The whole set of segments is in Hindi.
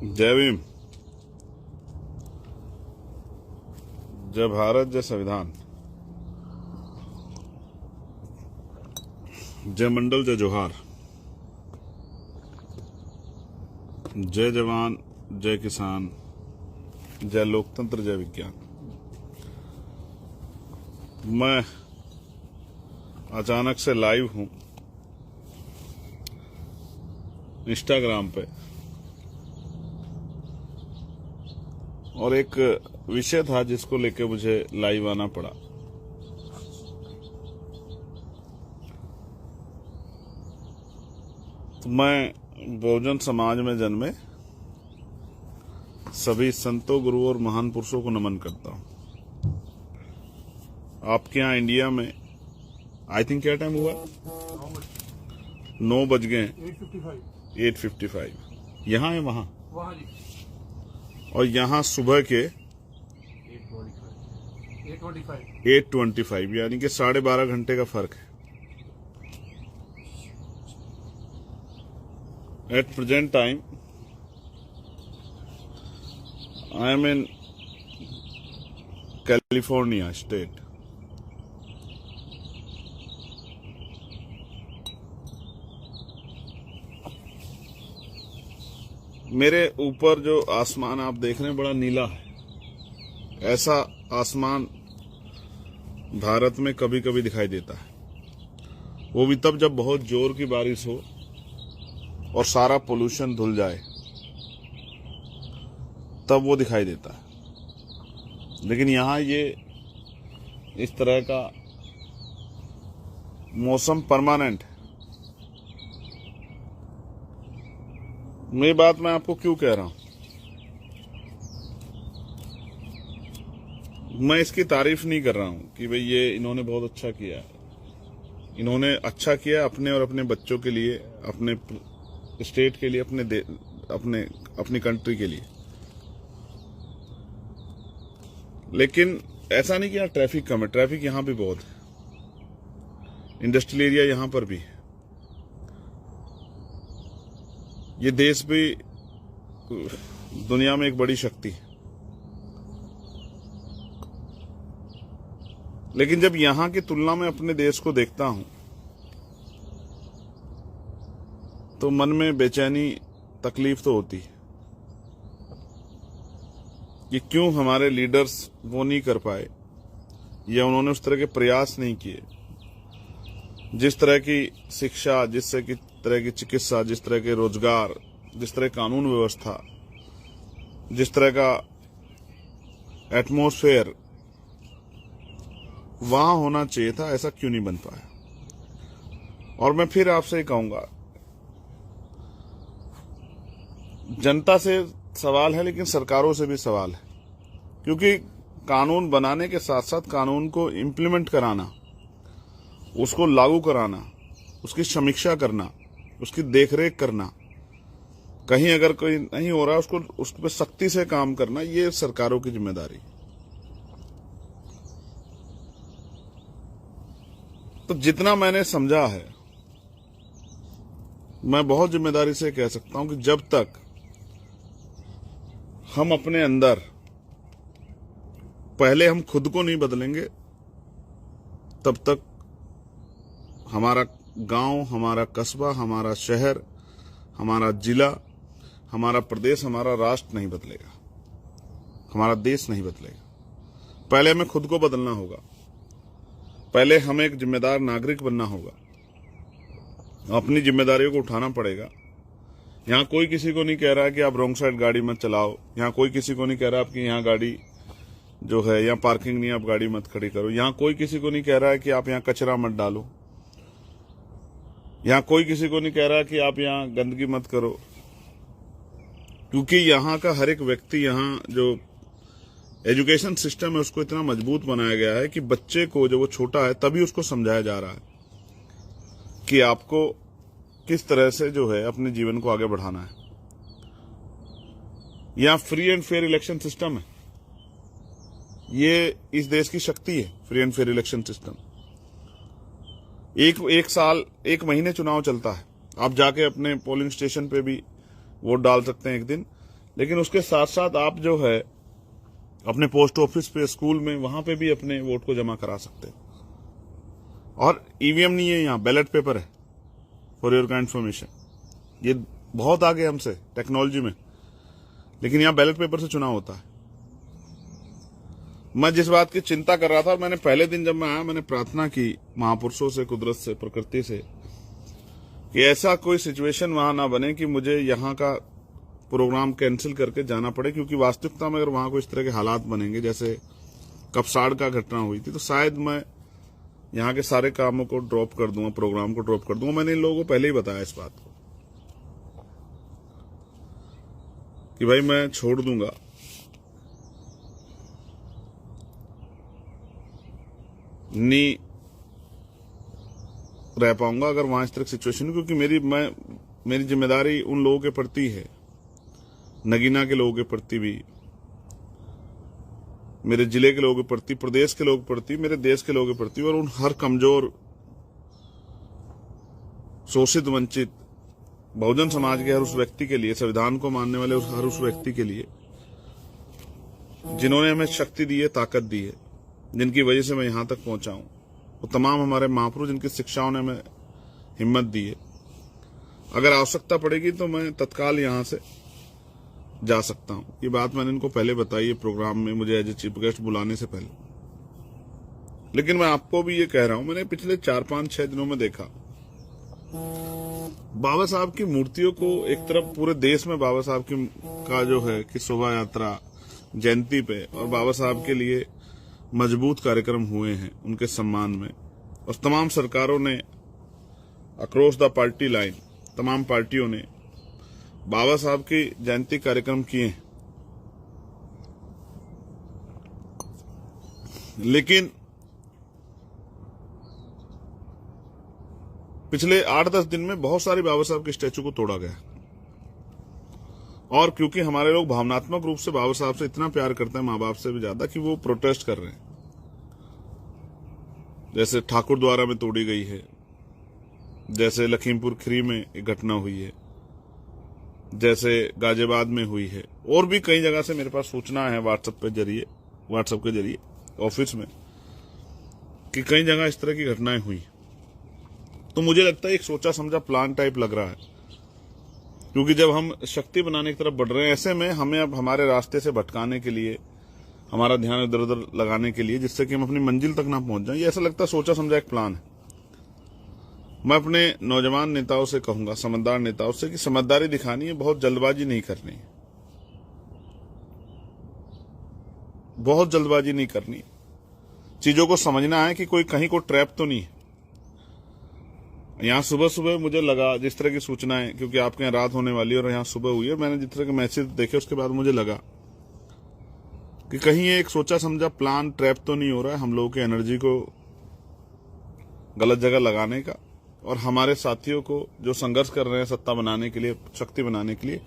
जय भीम। जय भारत, जय संविधान, जय मंडल, जय जोहार, जय जवान, जय किसान, जय लोकतंत्र, जय विज्ञान। मैं अचानक से लाइव हूं इंस्टाग्राम पे और एक विषय था जिसको लेके मुझे लाइव आना पड़ा। तो मैं बहुजन समाज में जन्मे सभी संतों, गुरुओं और महान पुरुषों को नमन करता हूं। आपके यहाँ इंडिया में आई थिंक क्या टाइम हुआ? 9 बज गए। 8:55। यहाँ है वहाँ जी। और यहाँ सुबह के 8:25 यानी कि 12.5 घंटे का फर्क है। At present time I am in California state. मेरे ऊपर जो आसमान आप देख रहे हैं बड़ा नीला है। ऐसा आसमान भारत में कभी कभी दिखाई देता है, वो भी तब जब बहुत जोर की बारिश हो और सारा पोल्यूशन धुल जाए, तब वो दिखाई देता है। लेकिन यहाँ ये इस तरह का मौसम परमानेंट है। ये बात मैं आपको क्यों कह रहा हूं? मैं इसकी तारीफ नहीं कर रहा हूं कि भाई ये इन्होंने बहुत अच्छा किया है। इन्होंने अच्छा किया अपने और अपने बच्चों के लिए, अपने स्टेट के लिए, अपनी कंट्री के लिए। लेकिन ऐसा नहीं कि यहाँ ट्रैफिक कम है। ट्रैफिक यहाँ भी बहुत है। इंडस्ट्रियल एरिया यहाँ पर भी है। ये देश भी दुनिया में एक बड़ी शक्ति है। लेकिन जब यहां की तुलना में अपने देश को देखता हूं तो मन में बेचैनी, तकलीफ तो होती है कि क्यों हमारे लीडर्स वो नहीं कर पाए या उन्होंने उस तरह के प्रयास नहीं किए। जिस तरह की शिक्षा, जिस तरह की चिकित्सा, जिस तरह के रोजगार, जिस तरह कानून व्यवस्था, जिस तरह का एटमॉस्फेयर वहां होना चाहिए था, ऐसा क्यों नहीं बन पाया? और मैं फिर आपसे ही कहूंगा, जनता से सवाल है लेकिन सरकारों से भी सवाल है, क्योंकि कानून बनाने के साथ साथ कानून को इम्प्लीमेंट कराना, उसको लागू कराना, उसकी समीक्षा करना, उसकी देखरेख करना, कहीं अगर कोई नहीं हो रहा उसको उस पर सख्ती से काम करना, ये सरकारों की जिम्मेदारी। तो जितना मैंने समझा है, मैं बहुत जिम्मेदारी से कह सकता हूं कि जब तक हम अपने अंदर पहले हम खुद को नहीं बदलेंगे, तब तक हमारा गांव, हमारा कस्बा, हमारा शहर, हमारा जिला, हमारा प्रदेश, हमारा राष्ट्र नहीं बदलेगा, हमारा देश नहीं बदलेगा। पहले हमें खुद को बदलना होगा। पहले हमें एक जिम्मेदार नागरिक बनना होगा। अपनी जिम्मेदारियों को उठाना पड़ेगा। यहां कोई किसी को नहीं कह रहा है कि आप रॉन्ग साइड गाड़ी मत चलाओ। यहां कोई किसी को नहीं कह रहा आपकी यहाँ गाड़ी जो है, यहाँ पार्किंग नहीं, आप गाड़ी मत खड़ी करो। यहां कोई किसी को नहीं कह रहा है कि आप यहाँ कचरा मत डालो। यहां कोई किसी को नहीं कह रहा कि आप यहाँ गंदगी मत करो, क्योंकि यहाँ का हर एक व्यक्ति, यहाँ जो एजुकेशन सिस्टम है उसको इतना मजबूत बनाया गया है कि बच्चे को जब वो छोटा है तभी उसको समझाया जा रहा है कि आपको किस तरह से जो है अपने जीवन को आगे बढ़ाना है। यहाँ free and fair election system है। ये इस देश की शक्ति है, free and fair election system. एक साल, 1 महीने चुनाव चलता है। आप जाके अपने पोलिंग स्टेशन पे भी वोट डाल सकते हैं एक दिन, लेकिन उसके साथ साथ आप जो है अपने पोस्ट ऑफिस पे, स्कूल में, वहां पे भी अपने वोट को जमा करा सकते हैं। और ईवीएम नहीं है, यहाँ बैलेट पेपर है, फॉर योर काइंड इन्फॉर्मेशन। ये बहुत आगे हमसे टेक्नोलॉजी में, लेकिन यहाँ बैलेट पेपर से चुनाव होता है। मैं जिस बात की चिंता कर रहा था, मैंने पहले दिन जब मैं आया, मैंने प्रार्थना की महापुरुषों से, कुदरत से, प्रकृति से, कि ऐसा कोई सिचुएशन वहां ना बने कि मुझे यहाँ का प्रोग्राम कैंसिल करके जाना पड़े, क्योंकि वास्तविकता में अगर वहां कोई इस तरह के हालात बनेंगे जैसे कपसाड़ का घटना हुई थी, तो शायद मैं यहाँ के सारे कामों को ड्रॉप कर दूंगा, प्रोग्राम को ड्रॉप कर दूंगा। मैंने इन लोगों को पहले ही बताया इस बात को कि भाई मैं छोड़ दूंगा। नहीं रह पाऊंगा अगर वहां इस तरह की सिचुएशन, क्योंकि मेरी जिम्मेदारी उन लोगों के प्रति है, नगीना के लोगों के प्रति भी, मेरे जिले के लोगों के प्रति, प्रदेश के लोगों के प्रति, मेरे देश के लोगों के प्रति, और उन हर कमजोर, शोषित, वंचित बहुजन समाज के हर उस व्यक्ति के लिए, संविधान को मानने वाले हर उस व्यक्ति के लिए जिन्होंने हमें शक्ति दी है, ताकत दी है, जिनकी वजह से मैं यहां तक पहुंचा हूं, वो तमाम हमारे महापुरुष जिनकी शिक्षाओं ने हमें हिम्मत दी है। अगर आवश्यकता पड़ेगी तो मैं तत्काल यहां से जा सकता हूं। ये बात मैंने इनको पहले बताई है प्रोग्राम में, मुझे एज ए चीफ गेस्ट बुलाने से पहले। लेकिन मैं आपको भी ये कह रहा हूं, मैंने पिछले 4-5-6 दिनों में देखा बाबा साहब की मूर्तियों को एक तरफ पूरे देश में बाबा साहब की का जो है कि शोभा यात्रा, जयंती पे, और बाबा साहब के लिए मजबूत कार्यक्रम हुए हैं उनके सम्मान में, और तमाम सरकारों ने अक्रॉस द पार्टी लाइन, तमाम पार्टियों ने बाबा साहब की जयंती कार्यक्रम किए हैं। लेकिन पिछले 8-10 दिन में बहुत सारी बाबा साहब के स्टैचू को तोड़ा गया, और क्योंकि हमारे लोग भावनात्मक रूप से बाबा साहब से इतना प्यार करते हैं, माँ बाप से भी ज्यादा, कि वो प्रोटेस्ट कर रहे हैं। जैसे ठाकुर द्वारा में तोड़ी गई है, जैसे लखीमपुर खीरी में एक घटना हुई है, जैसे गाजियाबाद में हुई है, और भी कई जगह से मेरे पास सूचना है व्हाट्सएप के जरिए ऑफिस में, कि कई जगह इस तरह की घटनाएं हुई। तो मुझे लगता है एक सोचा समझा प्लान टाइप लग रहा है, क्योंकि जब हम शक्ति बनाने की तरफ बढ़ रहे हैं, ऐसे में हमें अब हमारे रास्ते से भटकाने के लिए, हमारा ध्यान इधर उधर लगाने के लिए, जिससे कि हम अपनी मंजिल तक ना पहुंच जाएं, ये ऐसा लगता है सोचा समझा एक प्लान है। मैं अपने नौजवान नेताओं से कहूंगा, समझदार नेताओं से, कि समझदारी दिखानी है, बहुत जल्दबाजी नहीं करनी है, बहुत जल्दबाजी नहीं करनी। चीजों को समझना है कि कोई कहीं को ट्रैप तो नहीं है। यहाँ सुबह सुबह मुझे लगा, जिस तरह की सूचनाएं, क्योंकि आपके यहाँ रात होने वाली है और यहाँ सुबह हुई है, मैंने जिस तरह के मैसेज देखे उसके बाद मुझे लगा कि कहीं एक सोचा समझा प्लान ट्रैप तो नहीं हो रहा है हम लोगों की एनर्जी को गलत जगह लगाने का, और हमारे साथियों को जो संघर्ष कर रहे हैं सत्ता बनाने के लिए, शक्ति बनाने के लिए,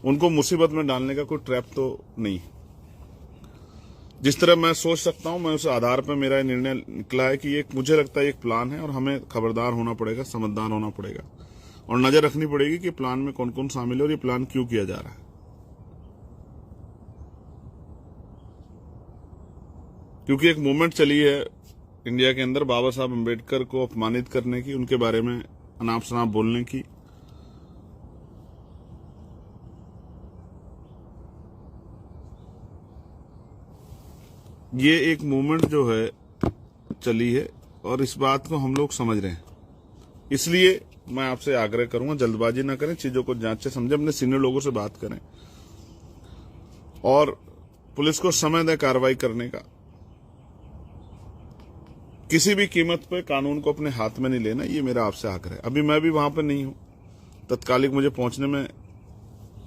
उनको मुसीबत में डालने का कोई ट्रैप तो नहीं। जिस तरह मैं सोच सकता हूं, मैं उस आधार पर मेरा निर्णय निकला है कि एक, मुझे लगता है एक प्लान है, और हमें खबरदार होना पड़ेगा, समझदार होना पड़ेगा, और नजर रखनी पड़ेगी कि प्लान में कौन कौन शामिल है और ये प्लान क्यों किया जा रहा है। क्योंकि एक मूवमेंट चली है इंडिया के अंदर बाबा साहब अम्बेडकर को अपमानित करने की, उनके बारे में अनाप शनाप बोलने की। ये एक मूवमेंट जो है चली है, और इस बात को हम लोग समझ रहे हैं। इसलिए मैं आपसे आग्रह करूंगा, जल्दबाजी ना करें, चीजों को जांचे समझे, अपने सीनियर लोगों से बात करें, और पुलिस को समय दें कार्रवाई करने का। किसी भी कीमत पे कानून को अपने हाथ में नहीं लेना, ये मेरा आपसे आग्रह है। अभी मैं भी वहां पर नहीं हूं, तत्कालिक मुझे पहुंचने में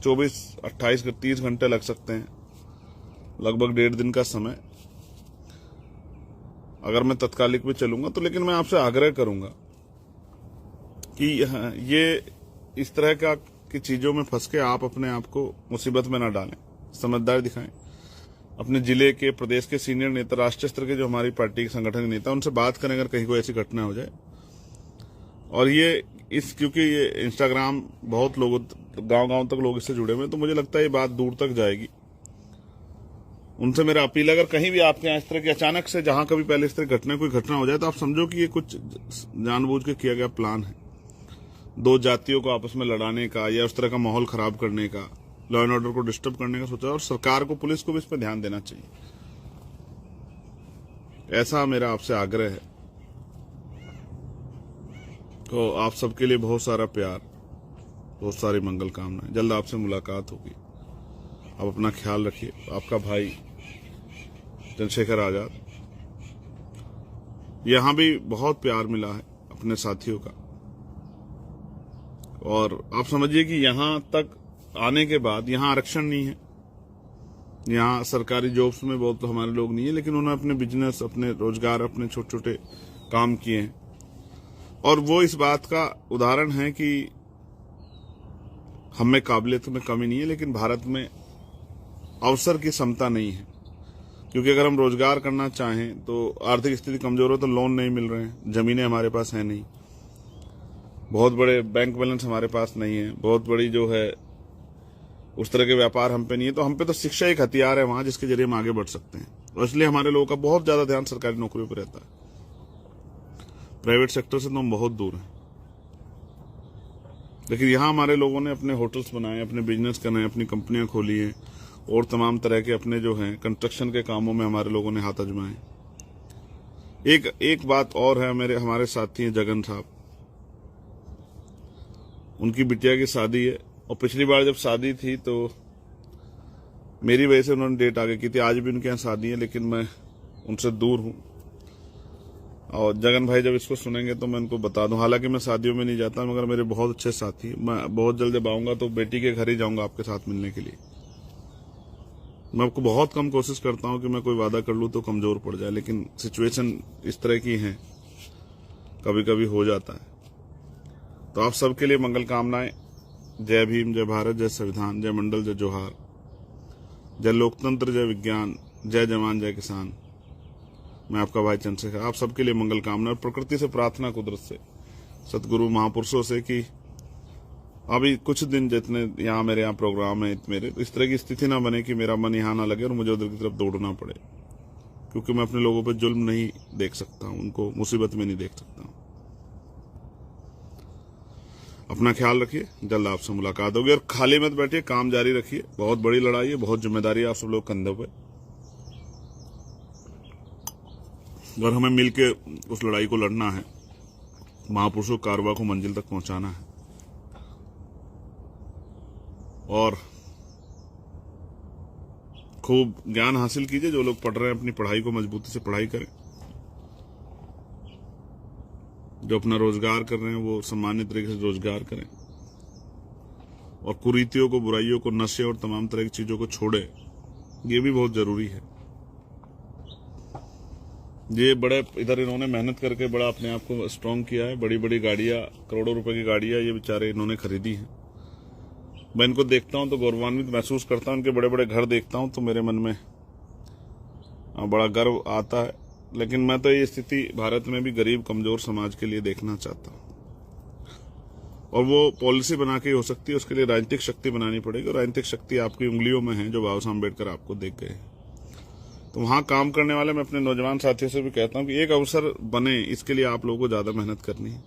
24, 28, 30 घंटे लग सकते हैं, लगभग 1.5 दिन का समय, अगर मैं तत्कालिक भी चलूंगा तो। लेकिन मैं आपसे आग्रह करूंगा कि ये इस तरह की चीजों में फंस के आप अपने आप को मुसीबत में ना डालें, समझदारी दिखाएं। अपने जिले के, प्रदेश के सीनियर नेता, राष्ट्रीय स्तर के जो हमारी पार्टी के संगठन के नेता, उनसे बात करें अगर कहीं कोई ऐसी घटना हो जाए। और ये क्योंकि ये इंस्टाग्राम बहुत लोगों गांव-गांव तक लोग इससे जुड़े हुए हैं, तो मुझे लगता है ये बात दूर तक जाएगी। उनसे मेरा अपील, अगर कहीं भी आपके यहाँ इस तरह की अचानक से जहां कभी पहले इस तरह कोई घटना हो जाए, तो आप समझो कि ये कुछ जानबूझ के किया गया प्लान है, दो जातियों को आपस में लड़ाने का या उस तरह का माहौल खराब करने का, लॉ एंड ऑर्डर को डिस्टर्ब करने का सोचा। और सरकार को, पुलिस को भी इस पर ध्यान देना चाहिए, ऐसा मेरा आपसे आग्रह है। तो आप सबके लिए बहुत सारा प्यार, बहुत सारी मंगल कामनाएं। जल्द आपसे मुलाकात होगी। आप अपना ख्याल रखिए। आपका भाई चंद्रशेखर आजाद। यहां भी बहुत प्यार मिला है अपने साथियों का, और आप समझिए कि यहां तक आने के बाद यहां आरक्षण नहीं है, यहां सरकारी जॉब्स में बहुत तो हमारे लोग नहीं है, लेकिन उन्होंने अपने बिजनेस, अपने रोजगार, अपने छोटे छोटे काम किए हैं। और वो इस बात का उदाहरण है कि हम में काबिलियत में कमी नहीं है, लेकिन भारत में अवसर की समता नहीं है। क्योंकि अगर हम रोजगार करना चाहें तो आर्थिक स्थिति कमजोर हो तो लोन नहीं मिल रहे हैं, जमीनें हमारे पास है नहीं, बहुत बड़े बैंक बैलेंस हमारे पास नहीं है, बहुत बड़ी जो है उस तरह के व्यापार हम पे नहीं है। तो हम पे तो शिक्षा एक हथियार है वहां, जिसके जरिए हम आगे बढ़ सकते हैं। और इसलिए हमारे लोगों का बहुत ज्यादा ध्यान सरकारी नौकरियों पर रहता है। प्राइवेट सेक्टर से तो हम बहुत दूर हैं, लेकिन यहां हमारे लोगों ने अपने होटल्स बनाए, अपने बिजनेस करने, अपनी कंपनियां खोली हैं, और तमाम तरह के अपने जो हैं कंस्ट्रक्शन के कामों में हमारे लोगों ने हाथ आजमाए। एक बात और है, हमारे साथी हैं जगन साहब, उनकी बिटिया की शादी है, और पिछली बार जब शादी थी तो मेरी वजह से उन्होंने डेट आगे की थी। आज भी उनके यहाँ शादी है, लेकिन मैं उनसे दूर हूं। और जगन भाई जब इसको सुनेंगे तो मैं उनको बता दूं, हालांकि मैं शादियों में नहीं जाता, मगर मेरे बहुत अच्छे साथी, मैं बहुत जल्द जब आऊंगा तो बेटी के घर ही जाऊंगा आपके साथ मिलने के लिए। मैं आपको बहुत कम कोशिश करता हूं कि मैं कोई वादा कर लूं तो कमजोर पड़ जाए, लेकिन सिचुएशन इस तरह की है, कभी कभी हो जाता है। तो आप सबके लिए मंगल कामनाएं। जय भीम, जय भारत, जय संविधान, जय मंडल, जय जोहार, जय लोकतंत्र, जय विज्ञान, जय जवान, जय किसान। मैं आपका भाई चंद्रशेखर। आप सबके लिए मंगल कामना, और प्रकृति से प्रार्थना, कुदरत से, सतगुरु महापुरुषों से कि अभी कुछ दिन जितने यहाँ मेरे यहाँ प्रोग्राम है मेरे, तो इस तरह की स्थिति ना बने कि मेरा मन यहाँ ना लगे और मुझे उधर की तरफ दौड़ना पड़े, क्योंकि मैं अपने लोगों पर जुल्म नहीं देख सकता हूँ, उनको मुसीबत में नहीं देख सकता हूँ। अपना ख्याल रखिए, जल्द आपसे मुलाकात होगी। और खाली मत बैठिए, काम जारी रखिए। बहुत बड़ी लड़ाई है, बहुत जिम्मेदारी है आप सब लोग कंधों पे, और हमें मिलके उस लड़ाई को लड़ना है, महापुरुषों कारवा को मंजिल तक पहुंचाना है। और खूब ज्ञान हासिल कीजिए। जो लोग पढ़ रहे हैं अपनी पढ़ाई को मजबूती से पढ़ाई करें, जो अपना रोजगार कर रहे हैं वो सम्मानित तरीके से रोजगार करें, और कुरीतियों को, बुराइयों को, नशे और तमाम तरह की चीजों को छोड़े। ये भी बहुत जरूरी है। ये बड़े इधर इन्होंने मेहनत करके बड़ा अपने आप को स्ट्रांग किया है। बड़ी बड़ी गाड़ियां, करोड़ों रुपए की गाड़ियां ये बेचारे इन्होंने खरीदी हैं। मैं इनको देखता हूं तो गौरवान्वित महसूस करता हूं। इनके बड़े बड़े घर देखता हूं तो मेरे मन में बड़ा गर्व आता है। लेकिन मैं तो ये स्थिति भारत में भी गरीब कमजोर समाज के लिए देखना चाहता हूं, और वो पॉलिसी बना के हो सकती है। उसके लिए राजनीतिक शक्ति बनानी पड़ेगी, और राजनीतिक शक्ति आपकी उंगलियों में है, जो बाबा साहब अम्बेडकर आपको देख गए। तो वहां काम करने वाले मैं अपने नौजवान साथियों से भी कहता हूं कि एक अवसर बने, इसके लिए आप लोगों को ज्यादा मेहनत करनी है।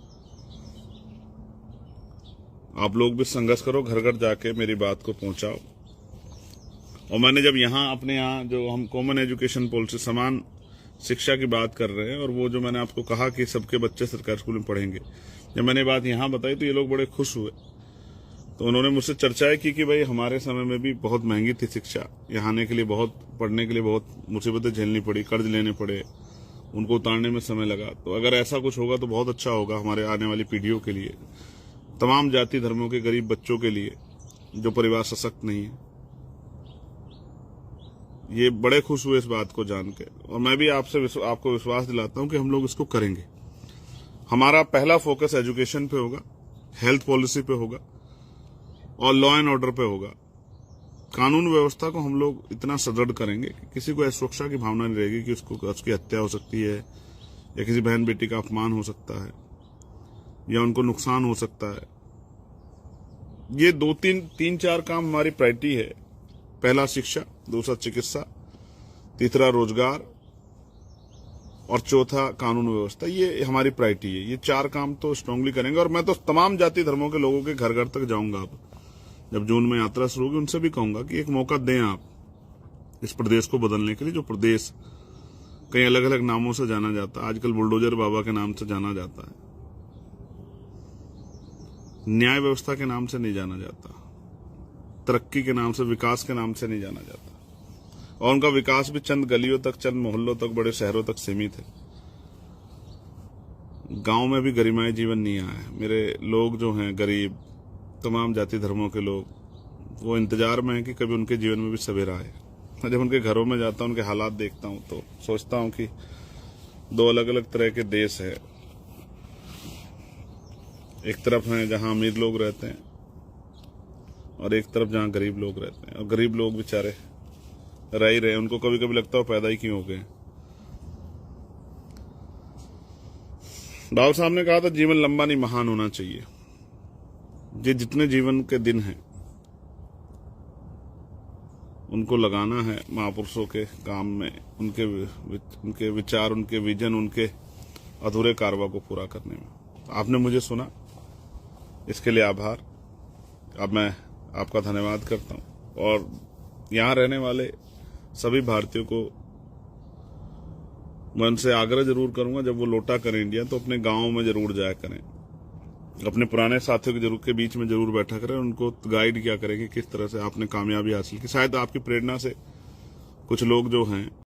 आप लोग भी संघर्ष करो, घर घर जाके मेरी बात को पहुंचाओ। और मैंने जब अपने यहाँ जो हम कॉमन एजुकेशन पॉलिसी, समान शिक्षा की बात कर रहे हैं, और वो जो मैंने आपको कहा कि सबके बच्चे सरकारी स्कूल में पढ़ेंगे, जब मैंने बात यहाँ बताई तो ये लोग बड़े खुश हुए। तो उन्होंने मुझसे चर्चाएं की कि भाई हमारे समय में भी बहुत महंगी थी शिक्षा, यहाँ आने के लिए, बहुत पढ़ने के लिए बहुत मुसीबतें झेलनी पड़ी, कर्ज लेने पड़े, उनको उतारने में समय लगा। तो अगर ऐसा कुछ होगा तो बहुत अच्छा होगा हमारे आने वाली पीढ़ियों के लिए, तमाम जाति धर्मों के गरीब बच्चों के लिए, जो परिवार सशक्त नहीं है। ये बड़े खुश हुए इस बात को जान के, और मैं भी आपको विश्वास दिलाता हूं कि हम लोग इसको करेंगे। हमारा पहला फोकस एजुकेशन पे होगा, हेल्थ पॉलिसी पे होगा, और लॉ एंड ऑर्डर पे होगा। कानून व्यवस्था को हम लोग इतना सुदृढ़ करेंगे कि किसी को असुरक्षा की भावना नहीं रहेगी कि उसकी हत्या हो सकती है, या किसी बहन बेटी का अपमान हो सकता है, या उनको नुकसान हो सकता है। ये तीन चार काम हमारी प्रायोरिटी है। पहला शिक्षा, दूसरा चिकित्सा, तीसरा रोजगार और चौथा कानून व्यवस्था। ये हमारी प्रायोरिटी है। ये 4 काम तो स्ट्रांगली करेंगे। और मैं तो तमाम जाति धर्मों के लोगों के घर घर तक जाऊंगा। अब जब जून में यात्रा शुरू होगी उनसे भी कहूंगा कि एक मौका दें आप इस प्रदेश को बदलने के लिए। जो प्रदेश कई अलग अलग नामों से जाना जाता है, आजकल बुलडोजर बाबा के नाम से जाना जाता है, न्याय व्यवस्था के नाम से नहीं जाना जाता, तरक्की के नाम से, विकास के नाम से नहीं जाना जाता। और उनका विकास भी चंद गलियों तक, चंद मोहल्लों तक, बड़े शहरों तक सीमित है। गांव में भी गरिमाई जीवन नहीं आया है। मेरे लोग जो हैं गरीब, तमाम जाति धर्मों के लोग, वो इंतजार में हैं कि कभी उनके जीवन में भी सवेरा आए। जब उनके घरों में जाता हूं, उनके हालात देखता हूं, तो सोचता हूं कि 2 अलग अलग तरह के देश है। एक तरफ है जहां अमीर लोग रहते हैं और एक तरफ जहां गरीब लोग रहते हैं। और गरीब लोग बेचारे रह ही रहे, उनको कभी कभी लगता है पैदा ही क्यों हो गए। बाबा साहब ने कहा था जीवन लंबा नहीं महान होना चाहिए। ये जितने जीवन के दिन हैं उनको लगाना है महापुरुषों के काम में, उनके विचार, उनके विजन, उनके अधूरे कारवा को पूरा करने में। आपने मुझे सुना, इसके लिए आभार। अब मैं आपका धन्यवाद करता हूं। और यहां रहने वाले सभी भारतीयों को मैं उनसे आग्रह जरूर करूंगा, जब वो लौटा करें इंडिया तो अपने गांव में जरूर जाया करें, अपने पुराने साथियों के बीच में जरूर बैठा करें, उनको गाइड किया करें कि किस तरह से आपने कामयाबी हासिल की। शायद आपकी प्रेरणा से कुछ लोग जो हैं